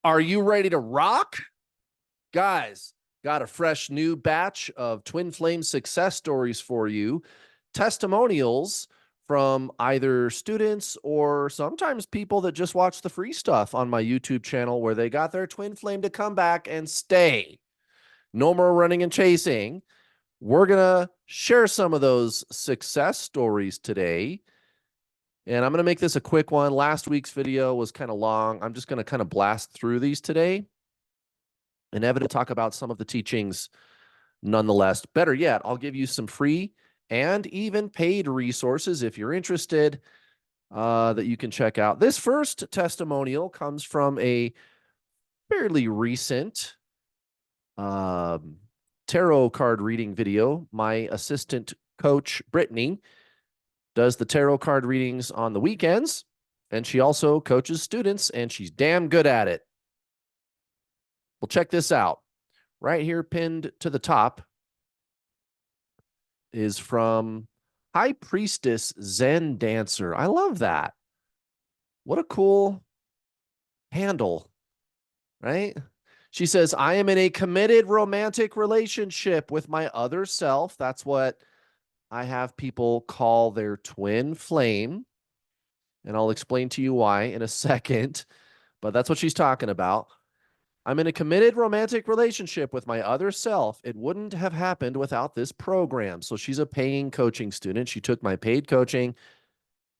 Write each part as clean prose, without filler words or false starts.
Are you ready to rock? Guys, got a fresh new batch of Twin Flame success stories for you. Testimonials from either students or sometimes people that just watch the free stuff on my YouTube channel where they got their twin flame to come back and stay. No more running and chasing. We're going to share some of those success stories today. And I'm going to make this a quick one. Last week's video was kind of long. I'm just going to kind of blast through these today and Evan to talk about some of the teachings nonetheless. Better yet, I'll give you some free and even paid resources if you're interested that you can check out. This first testimonial comes from a fairly recent tarot card reading video. My assistant coach, Brittany, does the tarot card readings on the weekends, and she also coaches students, and she's damn good at it. Well, check this out. Right here, pinned to the top, is from High Priestess Zen Dancer. I love that. What a cool handle, right? She says, I am in a committed romantic relationship with my other self. That's what I have people call their twin flame. And I'll explain to you why in a second, but that's what she's talking about. I'm in a committed romantic relationship with my other self. It wouldn't have happened without this program. So she's a paying coaching student. She took my paid coaching.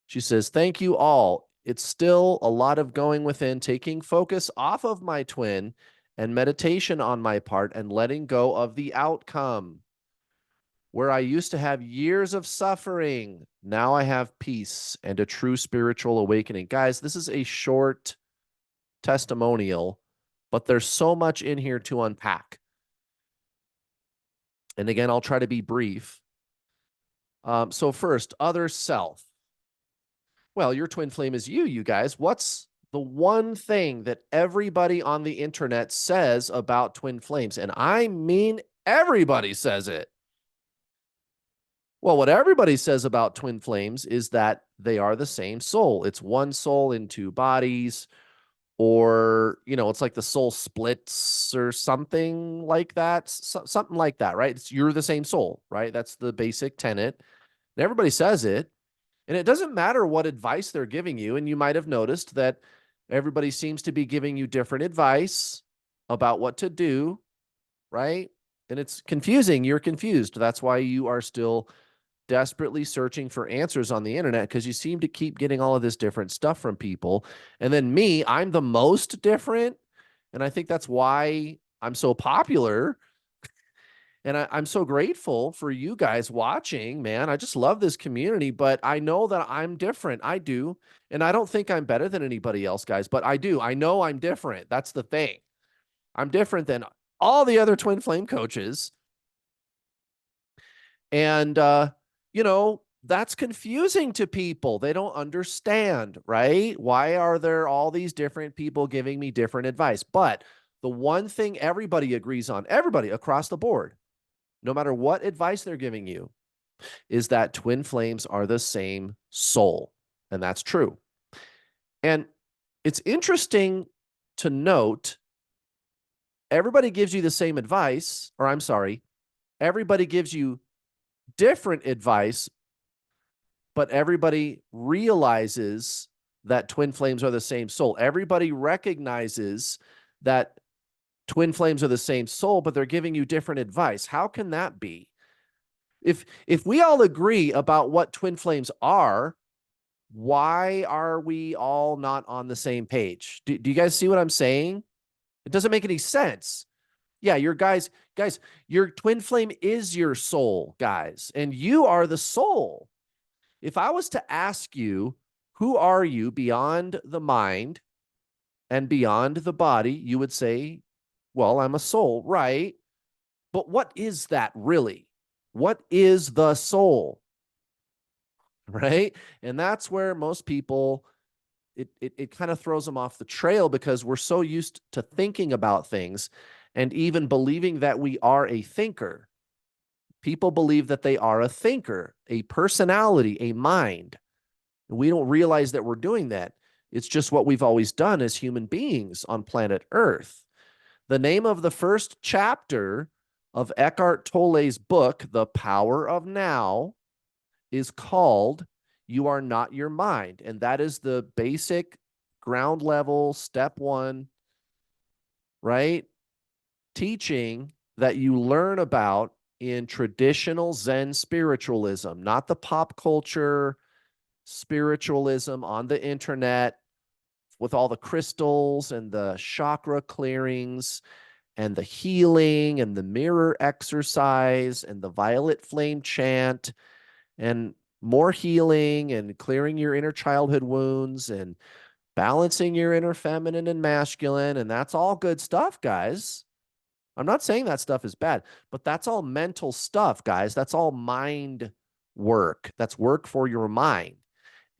She says, thank you all. It's still a lot of going within, taking focus off of my twin and meditation on my part and letting go of the outcome. Where I used to have years of suffering, now I have peace and a true spiritual awakening. Guys, this is a short testimonial, but there's so much in here to unpack. And again, I'll try to be brief. So first, other self. Well, your twin flame is you guys. What's the one thing that everybody on the internet says about twin flames? And I mean, everybody says it. Well, what everybody says about twin flames is that they are the same soul. It's one soul in two bodies, or, it's like the soul splits or something like that. Something like that, right? You're the same soul, right? That's the basic tenet. And everybody says it. And it doesn't matter what advice they're giving you. And you might have noticed that everybody seems to be giving you different advice about what to do, right? And it's confusing. You're confused. That's why you are still desperately searching for answers on the internet, because you seem to keep getting all of this different stuff from people. And then me, I'm the most different. And I think that's why I'm so popular. And I'm so grateful for you guys watching, man. I just love this community, but I know that I'm different. I do. And I don't think I'm better than anybody else, guys, but I do. I know I'm different. That's the thing. I'm different than all the other twin flame coaches. And, that's confusing to people. They don't understand, right? Why are there all these different people giving me different advice? But the one thing everybody agrees on, everybody across the board, no matter what advice they're giving you, is that twin flames are the same soul. And that's true. And it's interesting to note, everybody gives you the same advice, or I'm sorry, everybody gives you different advice, but everybody realizes that twin flames are the same soul. Everybody recognizes that twin flames are the same soul, but they're giving you different advice. How can that be? If we all agree about what twin flames are, why are we all not on the same page? Do you guys see what I'm saying? It doesn't make any sense. Yeah, your guys, your twin flame is your soul, guys, and you are the soul. If I was to ask you, who are you beyond the mind and beyond the body, you would say, well, I'm a soul, right? But what is that really? What is the soul? Right? And that's where most people, it kind of throws them off the trail, because we're so used to thinking about things and even believing that we are a thinker. People believe that they are a thinker, a personality, a mind. We don't realize that we're doing that. It's just what we've always done as human beings on planet Earth. The name of the first chapter of Eckhart Tolle's book, The Power of Now, is called You Are Not Your Mind. And that is the basic ground level, step one, right? Teaching that you learn about in traditional Zen spiritualism, not the pop culture spiritualism on the internet with all the crystals and the chakra clearings and the healing and the mirror exercise and the violet flame chant and more healing and clearing your inner childhood wounds and balancing your inner feminine and masculine. And that's all good stuff, guys. I'm not saying that stuff is bad, but that's all mental stuff, guys. That's all mind work. That's work for your mind.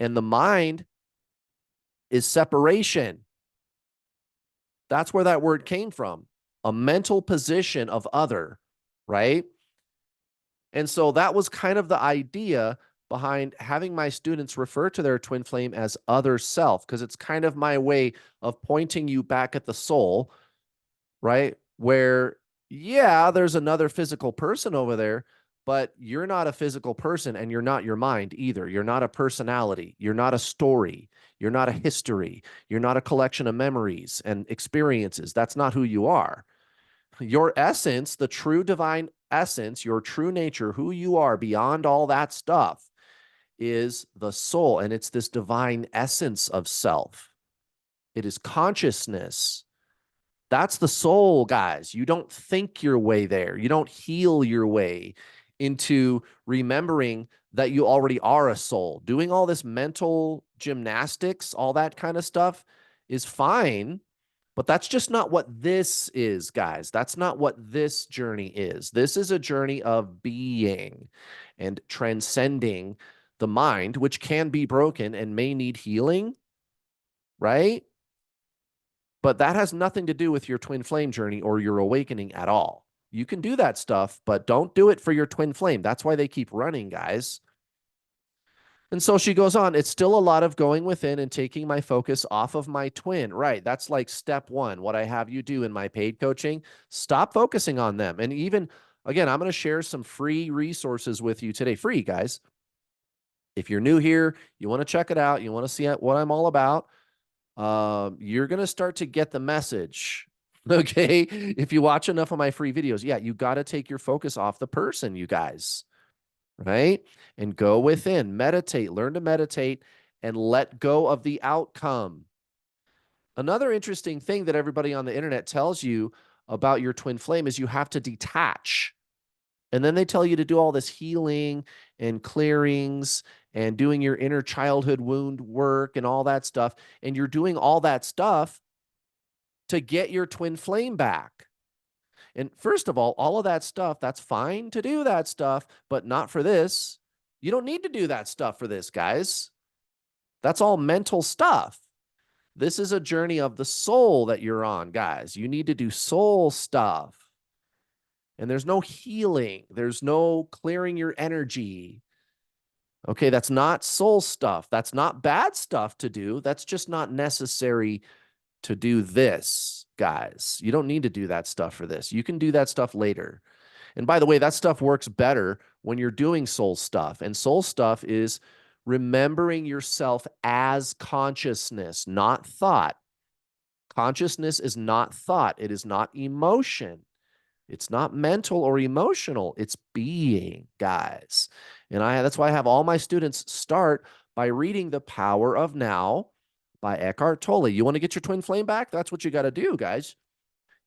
And the mind is separation. That's where that word came from. A mental position of other, right? And so that was kind of the idea behind having my students refer to their twin flame as other self, because it's kind of my way of pointing you back at the soul, right? Where, yeah, there's another physical person over there, but you're not a physical person and you're not your mind either. You're not a personality. You're not a story. You're not a history. You're not a collection of memories and experiences. That's not who you are. Your essence, the true divine essence, your true nature, who you are beyond all that stuff, is the soul. And it's this divine essence of self. It is consciousness. That's the soul, guys. You don't think your way there. You don't heal your way into remembering that you already are a soul. Doing all this mental gymnastics, all that kind of stuff is fine, but that's just not what this is, guys. That's not what this journey is. This is a journey of being and transcending the mind, which can be broken and may need healing, right? But that has nothing to do with your twin flame journey or your awakening at all. You can do that stuff, but don't do it for your twin flame. That's why they keep running, guys. And so she goes on, it's still a lot of going within and taking my focus off of my twin. Right. That's like step one, what I have you do in my paid coaching. Stop focusing on them. And even, again, I'm going to share some free resources with you today. Free, guys. If you're new here, you want to check it out, you want to see what I'm all about, you're going to start to get the message. Okay. If you watch enough of my free videos, yeah, you got to take your focus off the person, you guys, right? And go within, meditate, learn to meditate and let go of the outcome. Another interesting thing that everybody on the internet tells you about your twin flame is you have to detach. And then they tell you to do all this healing and clearings and doing your inner childhood wound work and all that stuff. And you're doing all that stuff to get your twin flame back. And first of all of that stuff, that's fine to do that stuff, but not for this. You don't need to do that stuff for this, guys. That's all mental stuff. This is a journey of the soul that you're on, guys. You need to do soul stuff. And there's no healing. There's no clearing your energy. Okay, that's not soul stuff. That's not bad stuff to do. That's just not necessary to do this, guys. You don't need to do that stuff for this. You can do that stuff later. And by the way, that stuff works better when you're doing soul stuff. And soul stuff is remembering yourself as consciousness, not thought. Consciousness is not thought. It is not emotion. It's not mental or emotional. It's being, guys. And that's why I have all my students start by reading The Power of Now by Eckhart Tolle. You want to get your twin flame back? That's what you got to do, guys.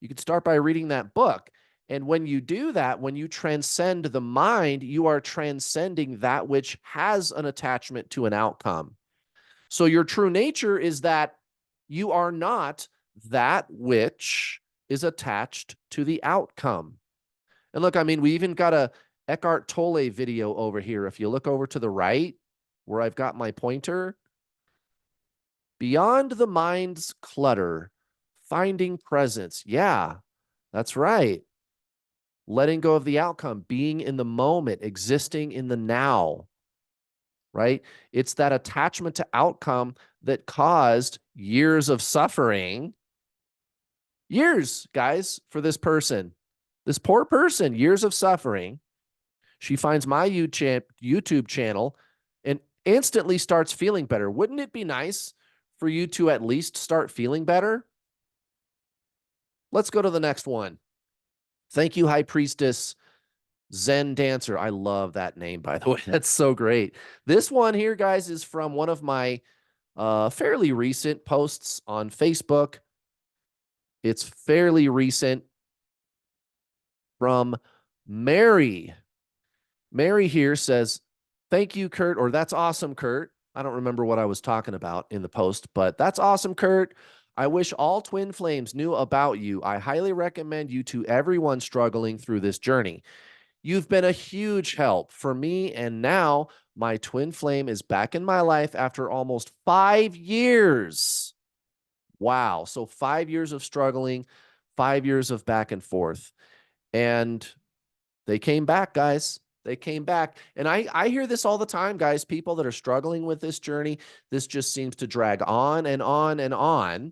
You can start by reading that book. And when you do that, when you transcend the mind, you are transcending that which has an attachment to an outcome. So your true nature is that you are not that which is attached to the outcome. And look, I mean, we even got a Eckhart Tolle video over here. If you look over to the right, where I've got my pointer, beyond the mind's clutter, finding presence. Yeah, that's right. Letting go of the outcome, being in the moment, existing in the now. right? It's that attachment to outcome that caused years of suffering. Years, guys, for this person. This poor person, years of suffering. She finds my YouTube channel and instantly starts feeling better. Wouldn't it be nice for you to at least start feeling better? Let's go to the next one. Thank you, High Priestess Zen Dancer. I love that name, by the way. That's so great. This one here, guys, is from one of my fairly recent posts on Facebook. It's fairly recent from Mary. Mary here says, thank you, Kurt, or that's awesome, Kurt. I don't remember what I was talking about in the post, but that's awesome, Kurt. I wish all twin flames knew about you. I highly recommend you to everyone struggling through this journey. You've been a huge help for me, and now my twin flame is back in my life after almost 5 years. Wow. So 5 years of struggling, 5 years of back and forth. And they came back, guys. They came back. And I hear this all the time, guys. People that are struggling with this journey, this just seems to drag on and on and on.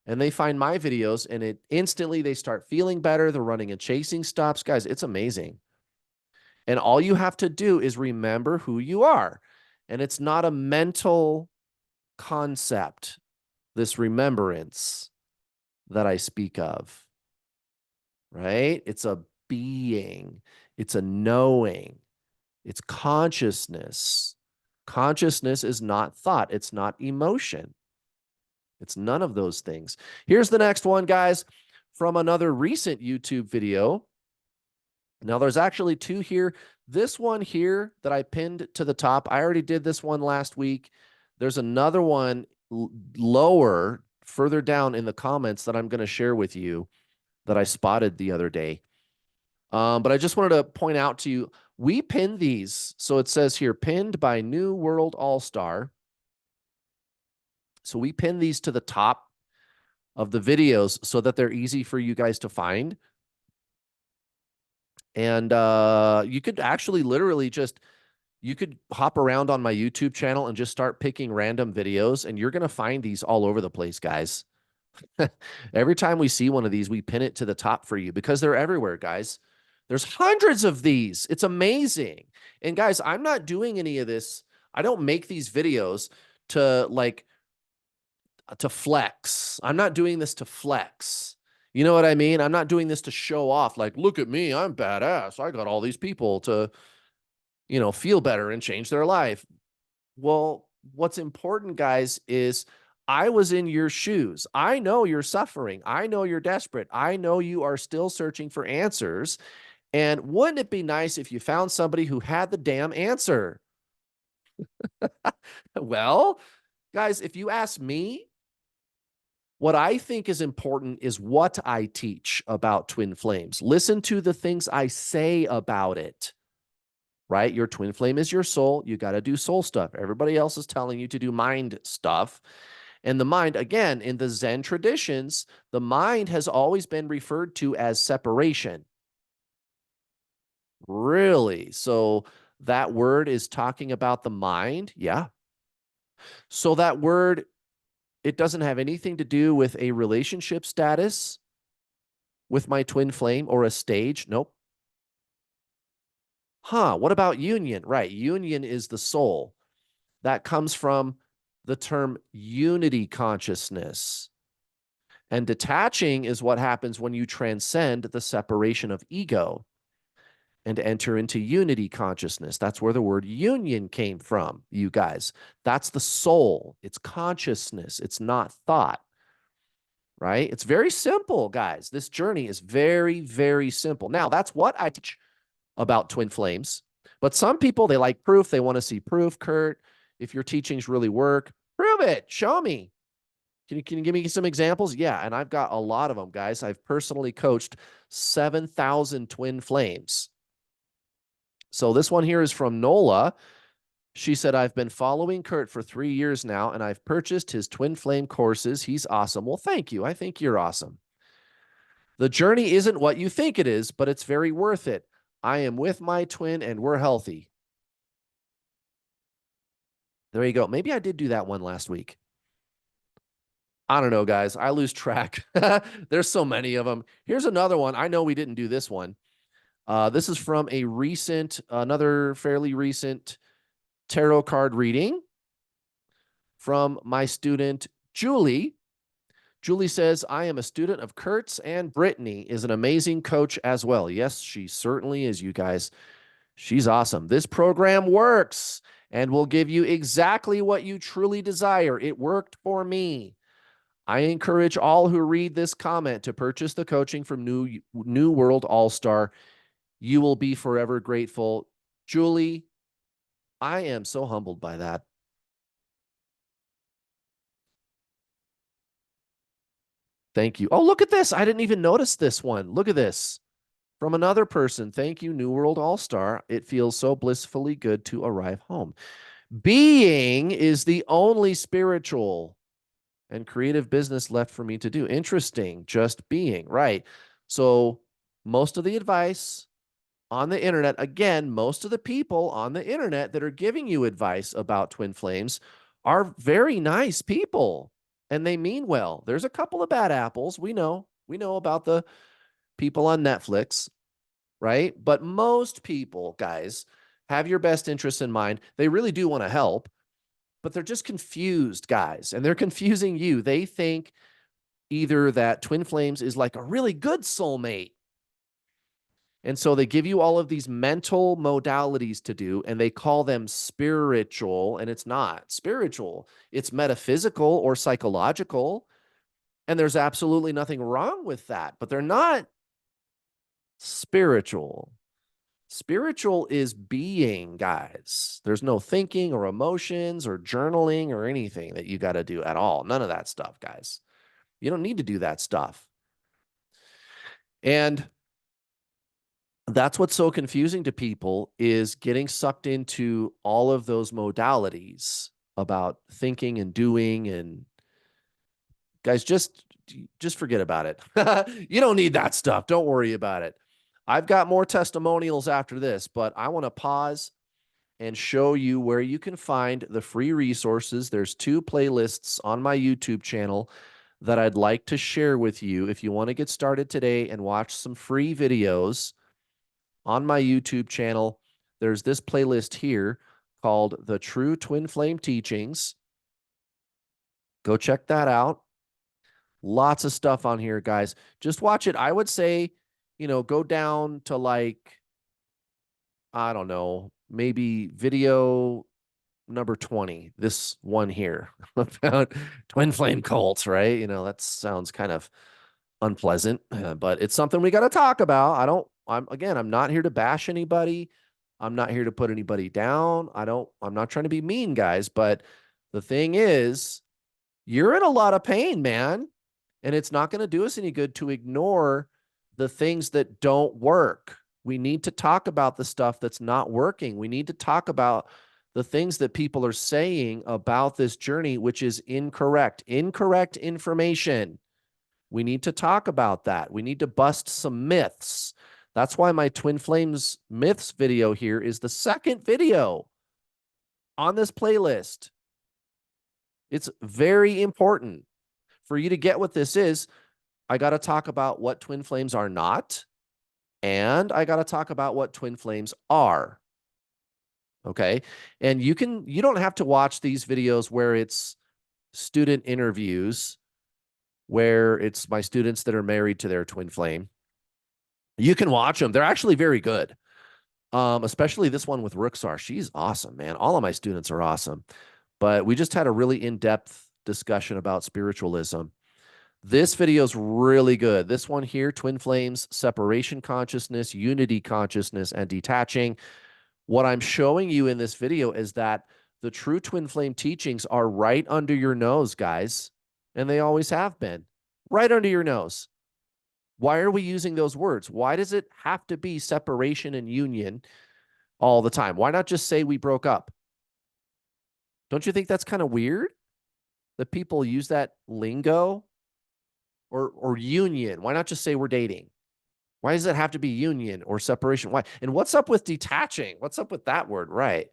And they find my videos and it instantly they start feeling better. The running and chasing stops. Guys, it's amazing. And all you have to do is remember who you are. And it's not a mental concept, this remembrance that I speak of, right? It's a being, it's a knowing, it's consciousness. Consciousness is not thought, it's not emotion. It's none of those things. Here's the next one, guys, from another recent YouTube video. Now, there's actually two here. This one here that I pinned to the top, I already did this one last week. There's another one lower, further down in the comments that I'm going to share with you that I spotted the other day. But I just wanted to point out to you, we pinned these. So it says here, pinned by New World All-Star. So we pinned these to the top of the videos so that they're easy for you guys to find. And you could actually literally just, you could hop around on my YouTube channel and just start picking random videos, and you're going to find these all over the place, guys. Every time we see one of these, we pin it to the top for you because they're everywhere, guys. There's hundreds of these. It's amazing. And guys, I'm not doing any of this. I don't make these videos to to flex. I'm not doing this to flex. You know what I mean? I'm not doing this to show off. Like, look at me. I'm badass. I got all these people to, feel better and change their life. Well, what's important, guys, is I was in your shoes. I know you're suffering. I know you're desperate. I know you are still searching for answers. And wouldn't it be nice if you found somebody who had the damn answer? Well, guys, if you ask me, what I think is important is what I teach about twin flames. Listen to the things I say about it, right? Your twin flame is your soul. You got to do soul stuff. Everybody else is telling you to do mind stuff. And the mind, again, in the Zen traditions, the mind has always been referred to as separation. Really? So that word is talking about the mind? Yeah. So that word, it doesn't have anything to do with a relationship status with my twin flame or a stage. Nope. Huh. What about union? Right. Union is the soul. That comes from the term unity consciousness. And detaching is what happens when you transcend the separation of ego and enter into unity consciousness. That's where the word union came from, you guys. That's the soul. It's consciousness. It's not thought, right? It's very simple, guys. This journey is very, very simple. Now, that's what I teach about twin flames. But some people, they like proof. They want to see proof, Kurt. If your teachings really work, prove it. Show me. Can you give me some examples? Yeah, and I've got a lot of them, guys. I've personally coached 7,000 twin flames. So this one here is from Nola. She said, I've been following Kurt for 3 years now, and I've purchased his twin flame courses. He's awesome. Well, thank you. I think you're awesome. The journey isn't what you think it is, but it's very worth it. I am with my twin, and we're healthy. There you go. Maybe I did do that one last week. I don't know, guys. I lose track. There's so many of them. Here's another one. I know we didn't do this one. This is from another fairly recent tarot card reading from my student, Julie. Julie says, I am a student of Kurt's, and Brittany is an amazing coach as well. Yes, she certainly is, you guys. She's awesome. This program works and will give you exactly what you truly desire. It worked for me. I encourage all who read this comment to purchase the coaching from New World All-Star. You will be forever grateful. Julie, I am so humbled by that. Thank you. Oh, look at this. I didn't even notice this one. Look at this. From another person. Thank you, New World All-Star. It feels so blissfully good to arrive home. Being is the only spiritual and creative business left for me to do. Interesting. Just being. Right. So most of the advice on the internet, again, most of the people on the internet that are giving you advice about twin flames are very nice people and they mean well. There's a couple of bad apples. We know about the people on Netflix, right? But most people, guys, have your best interests in mind. They really do want to help, but they're just confused, guys, and they're confusing you. They think either that twin flames is like a really good soulmate. And so they give you all of these mental modalities to do, and they call them spiritual, and it's not spiritual. It's metaphysical or psychological, and there's absolutely nothing wrong with that, but they're not spiritual. Spiritual is being, guys. There's no thinking or emotions or journaling or anything that you got to do at all. None of that stuff, guys. You don't need to do that stuff. And that's what's so confusing to people is getting sucked into all of those modalities about thinking and doing. And guys, just forget about it. You don't need that stuff. Don't worry about it. I've got more testimonials after this, but I want to pause and show you where you can find the free resources. There's 2 playlists on my YouTube channel that I'd like to share with you if you want to get started today and watch some free videos on my YouTube channel. There's this playlist here called The True Twin Flame Teachings. Go check that out. Lots of stuff on here, guys. Just watch it. I would say, go down to like, I don't know, maybe video number 20, this one here about twin flame cults, right? That sounds kind of unpleasant, but it's something we got to talk about. I'm not here to bash anybody. I'm not here to put anybody down. I'm not trying to be mean, guys, but the thing is, you're in a lot of pain, man. And it's not going to do us any good to ignore the things that don't work. We need to talk about the stuff that's not working. We need to talk about the things that people are saying about this journey, which is incorrect information. We need to talk about that. We need to bust some myths. That's why my Twin Flames myths video here is the second video on this playlist. It's very important for you to get what this is. I got to talk about what twin flames are not, and I got to talk about what twin flames are. Okay. And you don't have to watch these videos where it's student interviews, where it's my students that are married to their twin flame. You can watch them. They're actually very good. Especially this one with Rooksar. She's awesome, man. All of my students are awesome. But we just had a really in-depth discussion about spiritualism. This video is really good. This one here, Twin Flames, Separation Consciousness, Unity Consciousness, and Detaching. What I'm showing you in this video is that the true Twin Flame teachings are right under your nose, guys. And they always have been. Right under your nose. Why are we using those words? Why does it have to be separation and union all the time? Why not just say we broke up? Don't you think that's kind of weird that people use that lingo? Or union? Why not just say we're dating? Why does it have to be union or separation? Why? And what's up with detaching? What's up with that word? Right.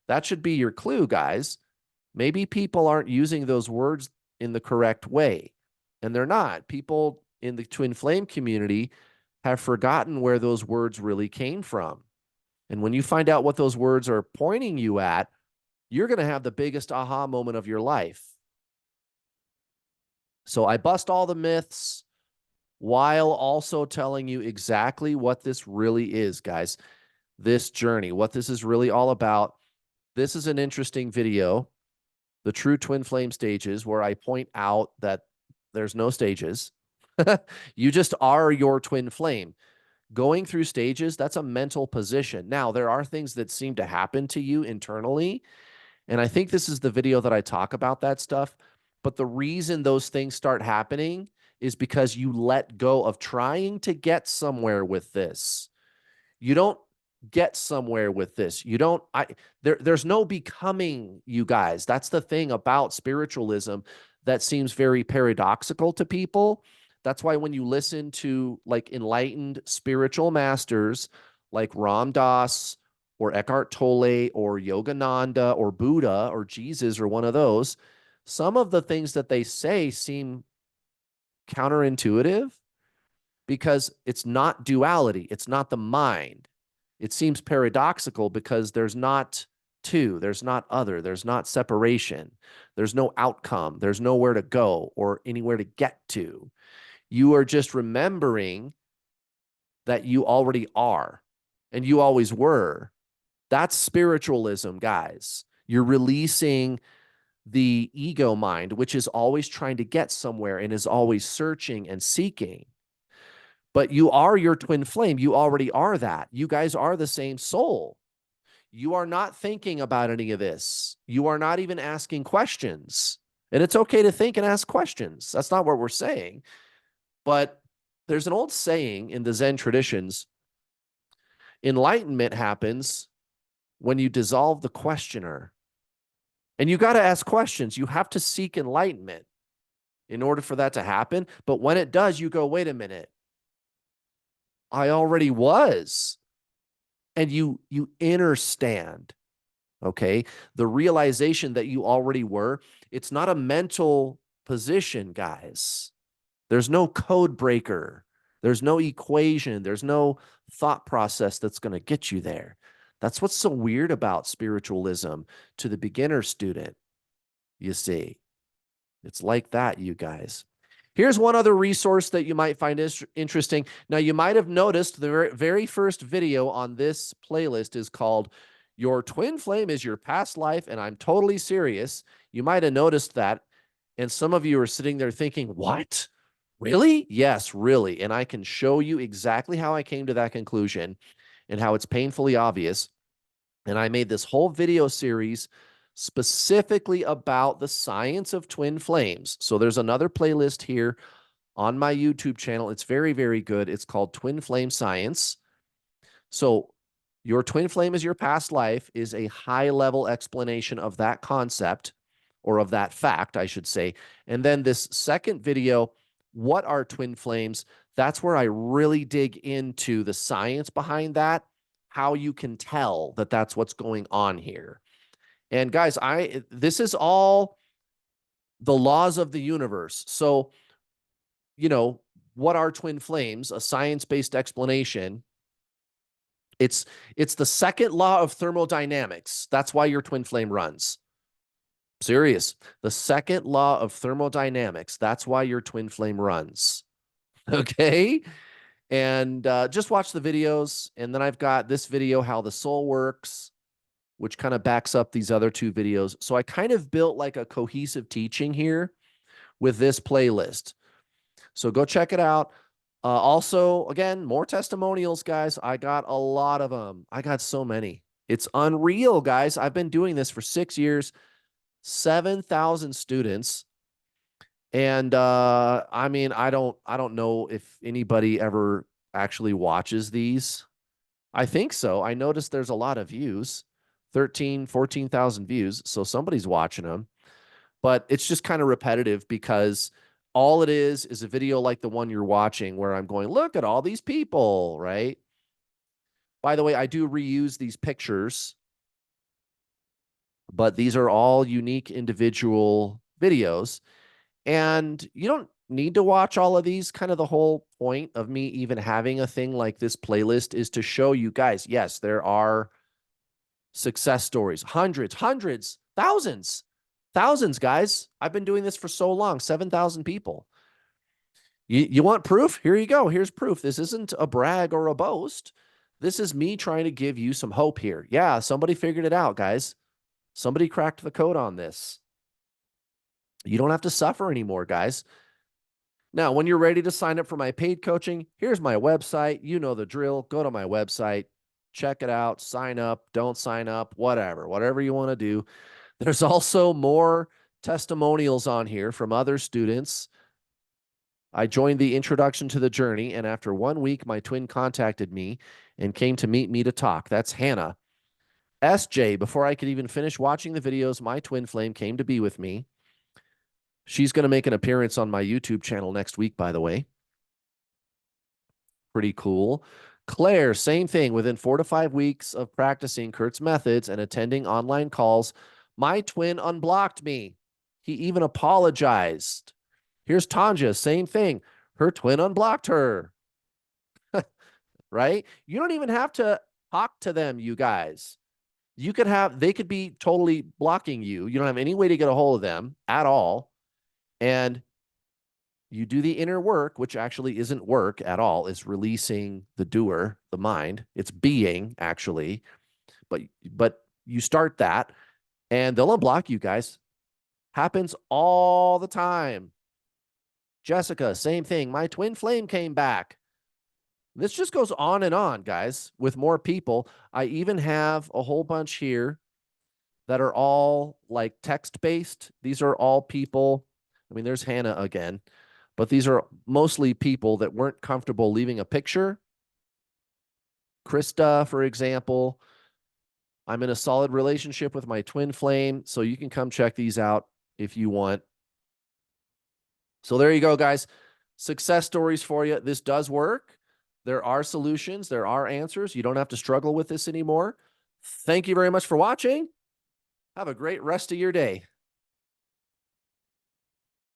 That should be your clue, guys. Maybe people aren't using those words in the correct way, and they're not. People in the twin flame community have forgotten where those words really came from. And when you find out what those words are pointing you at, you're going to have the biggest aha moment of your life. So I bust all the myths while also telling you exactly what this really is, guys. This journey, what this is really all about. This is an interesting video, the true twin flame stages, where I point out that there's no stages. You just are your twin flame. Going through stages, that's a mental position. Now, there are things that seem to happen to you internally. And I think this is the video that I talk about that stuff. But the reason those things start happening is because you let go of trying to get somewhere with this. You don't get somewhere with this. You don't, there's no becoming, you guys. That's the thing about spiritualism that seems very paradoxical to people. That's why when you listen to like enlightened spiritual masters like Ram Dass or Eckhart Tolle or Yogananda or Buddha or Jesus or one of those, some of the things that they say seem counterintuitive because it's not duality. It's not the mind. It seems paradoxical because there's not two, there's not other, there's not separation, there's no outcome, there's nowhere to go or anywhere to get to. You are just remembering that you already are and you always were. That's spiritualism, guys. You're releasing the ego mind, which is always trying to get somewhere and is always searching and seeking. But you are your twin flame. You already are that. You guys are the same soul. You are not thinking about any of this. You are not even asking questions. And it's okay to think and ask questions. That's not what we're saying. But there's an old saying in the Zen traditions, enlightenment happens when you dissolve the questioner. And you got to ask questions. You have to seek enlightenment in order for that to happen. But when it does, you go, wait a minute. I already was. And you understand, okay? The realization that you already were, it's not a mental position, guys. There's no code breaker. There's no equation. There's no thought process that's going to get you there. That's what's so weird about spiritualism to the beginner student, you see. It's like that, you guys. Here's one other resource that you might find interesting. Now, you might have noticed the very first video on this playlist is called Your Twin Flame is Your Past Life, and I'm totally serious. You might have noticed that, and some of you are sitting there thinking, what? Really? Yes, really. And I can show you exactly how I came to that conclusion and how it's painfully obvious. And I made this whole video series specifically about the science of twin flames. So there's another playlist here on my YouTube channel. It's very, very good. It's called Twin Flame Science. So your twin flame is your past life is a high-level explanation of that concept, or of that fact, I should say. And then this second video, what are twin flames? That's where I really dig into the science behind that, how you can tell that that's what's going on here. And guys, this is all the laws of the universe. So, what are twin flames? A science-based explanation. It's the second law of thermodynamics. That's why your twin flame runs. Serious. The second law of thermodynamics. That's why your twin flame runs. Okay? And just watch the videos. And then I've got this video, how the soul works, which kind of backs up these other two videos. So I kind of built like a cohesive teaching here with this playlist. So go check it out. Also, again, more testimonials, guys. I got a lot of them. I got so many. It's unreal, guys. I've been doing this for 6 years, 7,000 students. And I mean, I don't know if anybody ever actually watches these. I think so. I noticed there's a lot of views, 14,000 views. So somebody's watching them, but it's just kind of repetitive because all it is a video like the one you're watching where I'm going, look at all these people, right? By the way, I do reuse these pictures. but these are all unique individual videos. And you don't need to watch all of these. Kind of the whole point of me even having a thing like this playlist is to show you guys, yes, there are success stories, hundreds, thousands, guys. I've been doing this for so long, 7,000 people. You want proof? Here you go. Here's proof. This isn't a brag or a boast. This is me trying to give you some hope here. Yeah, somebody figured it out, guys. Somebody cracked the code on this. You don't have to suffer anymore, guys. Now, when you're ready to sign up for my paid coaching, here's my website. You know the drill. Go to my website, check it out, sign up, don't sign up, whatever you want to do. There's also more testimonials on here from other students. I joined the introduction to the journey, and after 1 week, my twin contacted me and came to meet me to talk. That's Hannah. SJ, before I could even finish watching the videos, my twin flame came to be with me. She's going to make an appearance on my YouTube channel next week, by the way. Pretty cool. Claire, same thing. Within 4 to 5 weeks of practicing Kurt's methods and attending online calls, my twin unblocked me. He even apologized. Here's Tanja, same thing. Her twin unblocked her. Right? You don't even have to talk to them, you guys. They could be totally blocking you. You don't have any way to get a hold of them at all. And you do the inner work, which actually isn't work at all. It's releasing the doer, the mind. It's being, actually. But you start that and they'll unblock you, guys. Happens all the time. Jessica, same thing. My twin flame came back. This just goes on and on, guys, with more people. I even have a whole bunch here that are all like text-based. These are all people. I mean, there's Hannah again, but these are mostly people that weren't comfortable leaving a picture. Krista, for example. I'm in a solid relationship with my twin flame, so you can come check these out if you want. So there you go, guys. Success stories for you. This does work. There are solutions. There are answers. You don't have to struggle with this anymore. Thank you very much for watching. Have a great rest of your day.